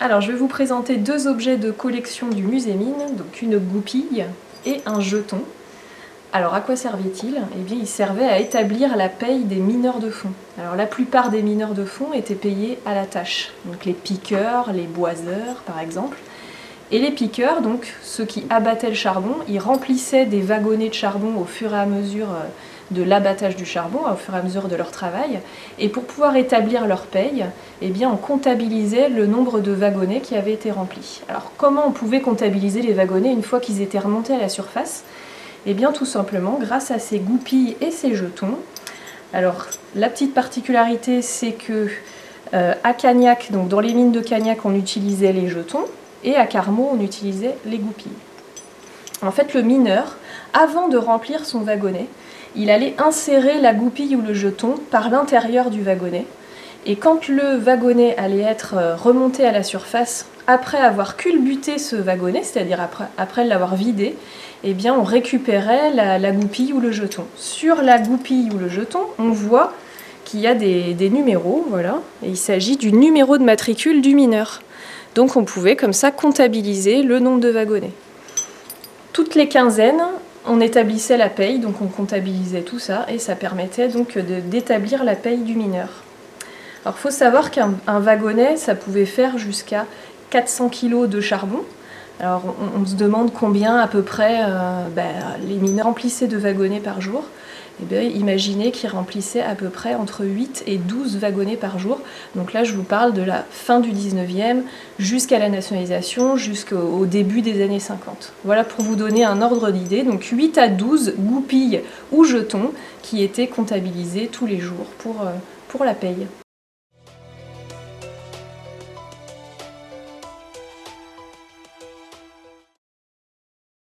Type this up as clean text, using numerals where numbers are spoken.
Alors je vais vous présenter deux objets de collection du musée Mines, donc une goupille et un jeton. Alors à quoi servait-il? Eh bien il servait à établir la paye des mineurs de fond. Alors la plupart des mineurs de fond étaient payés à la tâche, donc les piqueurs, les boiseurs par exemple. Et les piqueurs, donc ceux qui abattaient le charbon, ils remplissaient des wagonnets de charbon au fur et à mesure de l'abattage du charbon, au fur et à mesure de leur travail. Et pour pouvoir établir leur paye, eh bien, on comptabilisait le nombre de wagonnets qui avaient été remplis. Alors comment on pouvait comptabiliser les wagonnets une fois qu'ils étaient remontés à la surface? Eh bien tout simplement grâce à ces goupilles et ces jetons. Alors la petite particularité, c'est que à Cagnac, donc dans les mines de Cagnac, on utilisait les jetons, et à Carmaux, on utilisait les goupilles. En fait, le mineur, avant de remplir son wagonnet, il allait insérer la goupille ou le jeton par l'intérieur du wagonnet. Et quand le wagonnet allait être remonté à la surface, après avoir culbuté ce wagonnet, c'est-à-dire après l'avoir vidé, eh bien on récupérait la goupille ou le jeton. Sur la goupille ou le jeton, on voit qu'il y a des numéros, voilà, et il s'agit du numéro de matricule du mineur. Donc on pouvait comme ça comptabiliser le nombre de wagonnets. Toutes les quinzaines, on établissait la paye, donc on comptabilisait tout ça, et ça permettait donc d'établir la paye du mineur. Alors il faut savoir qu'un wagonnet, ça pouvait faire jusqu'à 400 kg de charbon. Alors on se demande combien à peu près les mineurs remplissaient de wagonnets par jour. Eh bien, imaginez qu'ils remplissaient à peu près entre 8 et 12 wagonnets par jour. Donc là, je vous parle de la fin du 19e jusqu'à la nationalisation, jusqu'au début des années 50. Voilà pour vous donner un ordre d'idée. Donc 8 à 12 goupilles ou jetons qui étaient comptabilisés tous les jours pour la paye.